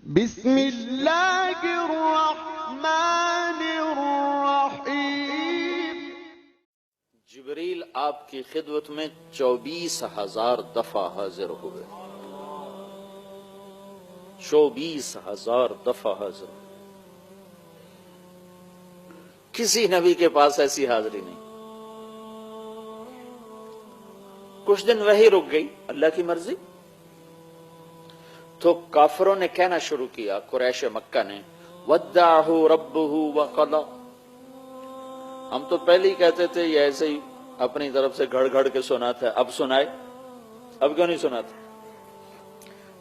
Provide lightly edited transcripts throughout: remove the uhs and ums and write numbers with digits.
بسم اللہ الرحمن الرحیم۔ جبریل آپ کی خدمت میں 24,000 دفعہ حاضر ہوئے، 24,000 دفعہ حاضر ہوئے۔ کسی نبی کے پاس ایسی حاضری نہیں۔ کچھ دن وہی رک گئی، اللہ کی مرضی۔ تو کافروں نے کہنا شروع کیا، قریش مکہ نے، وَدَّعَهُ رَبُّهُ وَقَضَى۔ ہم تو پہلے ہی کہتے تھے یہ ایسے ہی اپنی طرف سے گھڑ گھڑ کے سناتا ہے، اب سنائے؟ اب کیوں نہیں سناتا؟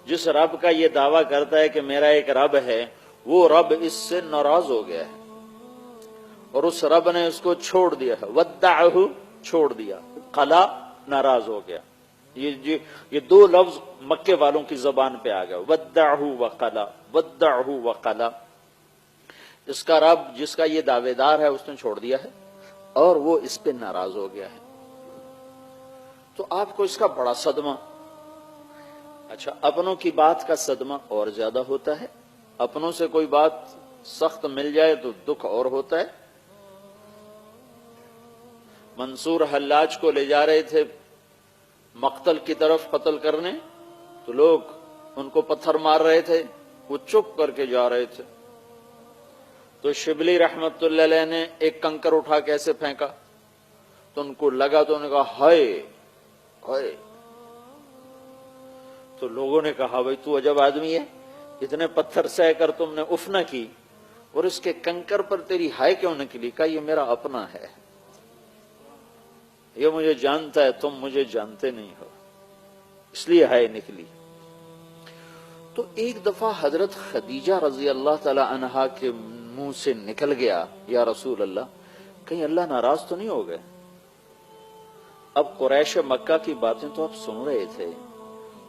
جس رب کا یہ دعویٰ کرتا ہے کہ میرا ایک رب ہے، وہ رب اس سے ناراض ہو گیا ہے اور اس رب نے اس کو چھوڑ دیا ہے۔ وَدَّعَهُ چھوڑ دیا، قَلَا ناراض ہو گیا۔ یہ دو لفظ مکے والوں کی زبان پہ آ گیا، وَدَّعَهُ وَقَلَا، وَدَّعَهُ وَقَلَا۔ اس کا رب جس کا یہ دعوے دار ہے اس نے چھوڑ دیا ہے اور وہ اس پہ ناراض ہو گیا ہے۔ تو آپ کو اس کا بڑا صدمہ۔ اچھا، اپنوں کی بات کا صدمہ اور زیادہ ہوتا ہے، اپنوں سے کوئی بات سخت مل جائے تو دکھ اور ہوتا ہے۔ منصور حلاج کو لے جا رہے تھے مقتل کی طرف قتل کرنے، تو لوگ ان کو پتھر مار رہے تھے، وہ چپ کر کے جا رہے تھے۔ تو شبلی رحمت اللہ علیہ نے ایک کنکر اٹھا کے ایسے پھینکا تو ان کو لگا، تو انہوں نے کہا ہائے ہائے۔ تو لوگوں نے کہا بھائی تو عجب آدمی ہے، اتنے پتھر سہ کر تم نے اف نہ کی اور اس کے کنکر پر تیری ہائے کیوں نکلی؟ کہا یہ میرا اپنا ہے، یہ مجھے جانتا ہے، تم مجھے جانتے نہیں ہو، اس لیے ہائے نکلی۔ تو ایک دفعہ حضرت خدیجہ رضی اللہ تعالی عنہا کے منہ سے نکل گیا، یا رسول اللہ کہیں اللہ ناراض تو نہیں ہو گئے؟ اب قریش مکہ کی باتیں تو آپ سن رہے تھے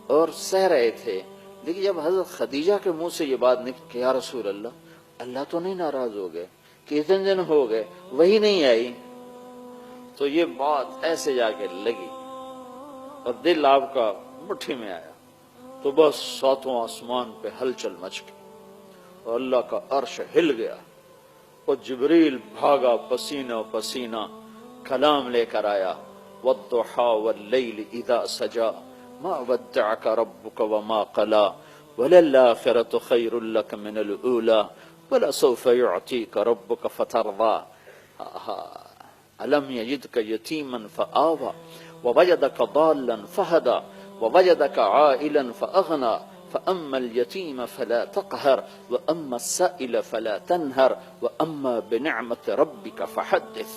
اور سہ رہے تھے، لیکن جب حضرت خدیجہ کے منہ سے یہ بات نکلی کہ یا رسول اللہ اللہ تو نہیں ناراض ہو گئے، کتنے دن ہو گئے وہی نہیں آئی، تو یہ بات ایسے جا کے لگی اور دل آپ کا مٹھی میں آیا، تو بس ساتوں آسمان پہ ہلچل مچ گئی اور اللہ کا عرش ہل گیا اور جبریل بھاگا پسینہ پسینہ کلام لے کر آیا، وَالضُّحَى وَاللَّيْلِ إِذَا سَجَى مَا وَدَّعَكَ رَبُّكَ وَمَا قَلَى وَلَلْآخِرَةُ خَيْرٌ لَكَ مِنَ الْأُولَى وَلَسَوْفَ يُعْطِيكَ رَبُّكَ فَتَرْضَى أَلَمْ يَجِدْكَ يَتِيمًا فَآوَى وَوَجَدَكَ ضَالًّا فَهَدَى وَوَجَدَكَ عَائِلًا فَأَغْنَى فَأَمَّا الْيَتِيمَ فَلَا تَقْهَرْ وَأَمَّا السَّائِلَ فَلَا تَنْهَرْ وَأَمَّا بِنِعْمَةِ رَبِّكَ فَحَدِّثْ۔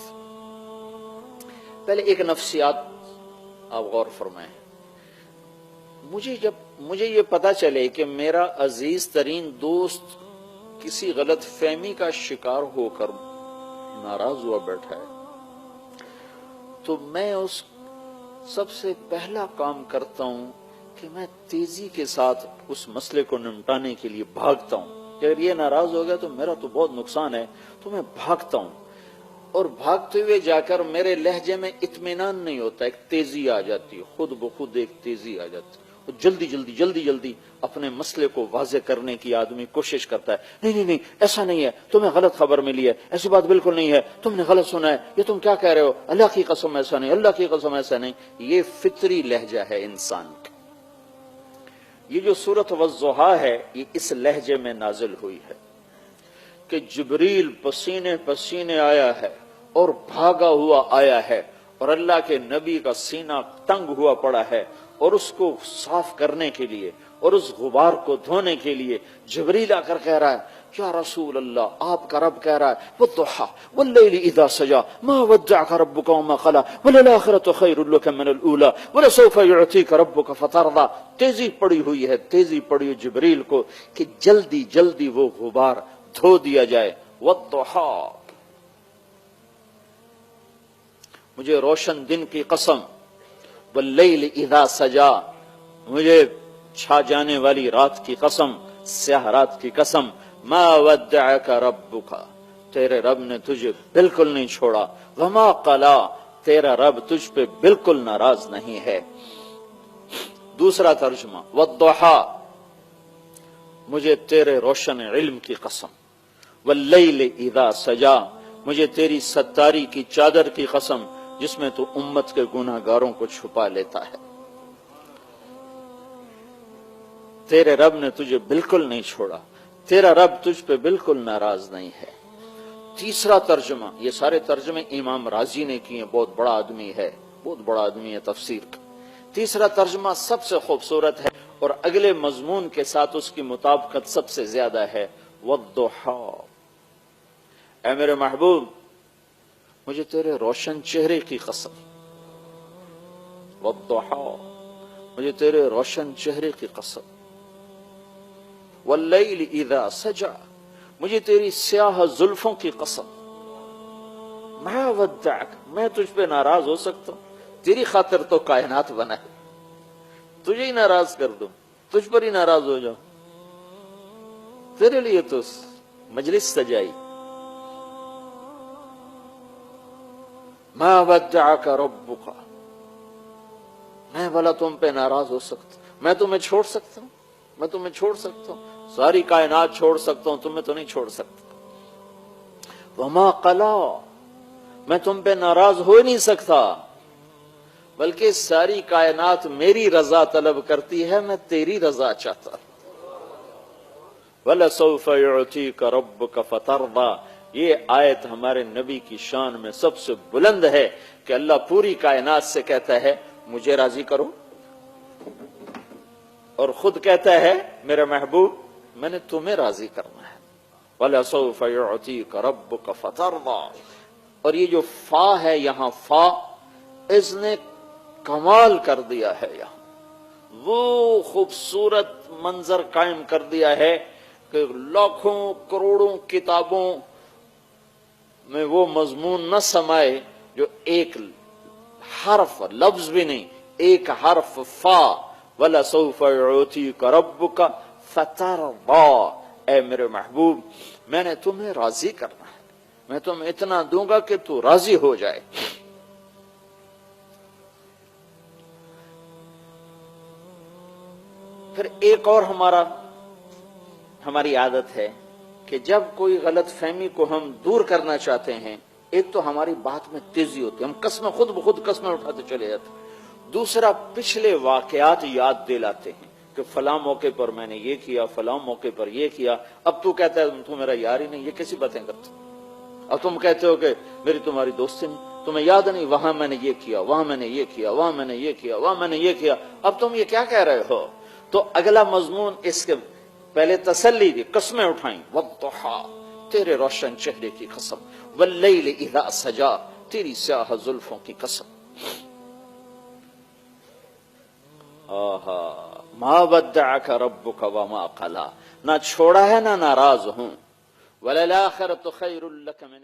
پہلے ایک نفسیات آپ غور فرمائیں۔ مجھے یہ پتا چلے کہ میرا عزیز ترین دوست کسی غلط فہمی کا شکار ہو کر ناراض ہوا بیٹھا ہے، تو میں اس سب سے پہلا کام کرتا ہوں کہ میں تیزی کے ساتھ اس مسئلے کو نمٹانے کے لیے بھاگتا ہوں کہ اگر یہ ناراض ہو گیا تو میرا تو بہت نقصان ہے، تو میں بھاگتا ہوں اور بھاگتے ہوئے جا کر میرے لہجے میں اطمینان نہیں ہوتا، ایک تیزی آ جاتی ہے، خود بخود ایک تیزی آ جاتی ہے، جلدی جلدی جلدی جلدی اپنے مسئلے کو واضح کرنے کی آدمی کوشش کرتا ہے، نہیں ایسا نہیں ہے، تمہیں غلط خبر ملی ہے، ایسی بات بالکل نہیں ہے، تم نے غلط سنا ہے، یہ تم کیا کہہ رہے ہو، اللہ کی قسم ایسا نہیں، اللہ کی قسم ایسا نہیں۔ یہ فطری لہجہ ہے انسان کا۔ یہ جو سورۃ والضحیٰ ہے یہ اس لہجے میں نازل ہوئی ہے کہ جبریل پسینے پسینے آیا ہے اور بھاگا ہوا آیا ہے اور اللہ کے نبی کا سینہ تنگ ہوا پڑا ہے، اور اس کو صاف کرنے کے لیے اور اس غبار کو دھونے کے لیے جبریل آ کر کہہ رہا ہے یا رسول اللہ آپ کا رب کہہ رہا ہے وَالضُّحَى وَاللَّيْلِ إِذَا سَجَى مَا وَدَّعَكَ رَبُّكَ وَمَا قَلَى وَلَلْآخِرَةُ خَيْرٌ لَكَ مِنَ الْأُولَى وَلَسَوْفَ يُعْطِيكَ رَبُّكَ فَتَرْضَى۔ تیزی پڑی ہوئی ہے، تیزی پڑی ہوئی جبریل کو کہ جلدی جلدی وہ غبار دھو دیا جائے۔ وَالضُّحَى، مجھے روشن دن کی قسم، واللیل اذا سجا، مجھے چھا جانے والی رات کی قسم، سیاہ رات کی قسم، ما ودعک ربک، تیرے رب نے تجھے بالکل نہیں چھوڑا، وما قلا، تیرا رب تجھ پہ بالکل ناراض نہیں ہے۔ دوسرا ترجمہ، والضحیٰ، مجھے تیرے روشن علم کی قسم، واللیل اذا سجا، مجھے تیری ستاری کی چادر کی قسم جس میں تو امت کے گناہ گاروں کو چھپا لیتا ہے۔ تیرے رب نے تجھے بالکل نہیں چھوڑا، تیرا رب تجھ پہ بالکل ناراض نہیں ہے۔ تیسرا ترجمہ، یہ سارے ترجمے امام راضی نے کیے، بہت بڑا آدمی ہے، بہت بڑا آدمی ہے تفسیر کا۔ تیسرا ترجمہ سب سے خوبصورت ہے اور اگلے مضمون کے ساتھ اس کی مطابقت سب سے زیادہ ہے، والضحا، اے میرے محبوب مجھے تیرے روشن چہرے کی قسم، والضحا، مجھے تیرے روشن چہرے کی قسم، واللیل اذا سجا، مجھے تیری سیاہ زلفوں کی قسم، ما ودعک، میں تجھ پہ ناراض ہو سکتا ہوں؟ تیری خاطر تو کائنات بنا ہے، تجھے ہی ناراض کر دوں، تجھ پر ہی ناراض ہو جاؤں، تیرے لیے تو مجلس سجائی۔ ما ودعک ربک، میں بھلا تم پہ ناراض ہو سکتا ہوں؟ میں تمہیں چھوڑ سکتا ہوں؟ میں تمہیں چھوڑ سکتا ہوں؟ ساری کائنات چھوڑ سکتا ہوں، تمہیں تو نہیں چھوڑ سکتا۔ وما قلا، میں تم پہ ناراض ہو نہیں سکتا، بلکہ ساری کائنات میری رضا طلب کرتی ہے، میں تیری رضا چاہتا ہوں۔ وَلَسَوْفَ يُعْتِيكَ رَبُّكَ فَتَرْضَىٰ، یہ آیت ہمارے نبی کی شان میں سب سے بلند ہے کہ اللہ پوری کائنات سے کہتا ہے مجھے راضی کرو، اور خود کہتا ہے میرے محبوب میں نے تمہیں راضی کرنا ہے۔ وَلَسَوْفَ يُعْتِيكَ رَبُّكَ فَتَرْضَىٰ، اور یہ جو فا ہے یہاں، فا اس نے کمال کر دیا ہے، یہاں وہ خوبصورت منظر قائم کر دیا ہے کہ لاکھوں کروڑوں کتابوں میں وہ مضمون نہ سمائے جو ایک حرف، لفظ بھی نہیں، ایک حرف فا، وَلَسَوْفَ يُعْتِيكَ رَبُّكَ فَتَرْضَىٰ، اے میرے محبوب میں نے تمہیں راضی کرنا ہے، میں تمہیں اتنا دوں گا کہ تو راضی ہو جائے۔ پھر ایک اور ہماری عادت ہے کہ جب کوئی غلط فہمی کو ہم دور کرنا چاہتے ہیں، ایک تو ہماری بات میں تیزی ہوتی ہے، ہم قسمیں خود بخود قسمیں اٹھاتے چلے جاتے ہیں، دوسرا پچھلے واقعات یاد دلاتے ہیں کہ فلاں موقع پر میں نے یہ کیا، فلاں موقع پر یہ کیا، اب تو کہتا ہے تو میرا یار ہی نہیں، یہ کیسی باتیں کرتے، اب تم کہتے ہو کہ میری تمہاری دوستی نہیں، تمہیں یاد نہیں وہاں میں نے یہ کیا، وہاں میں نے یہ کیا، وہاں میں نے یہ کیا، وہاں میں نے یہ کیا، اب تم یہ کیا کہہ رہے ہو؟ تو اگلا مضمون اس کے پہلے تسلی دی، قسمیں اٹھائیں، والضحا، تیرے روشن چہرے کی قسم، واللیل اذا سجا، تیری سیاہ زلفوں کی قسم۔ ما ودعک ربک وما قلا، نہ چھوڑا ہے نہ ناراض ہوں، وللآخرۃ خیر لک من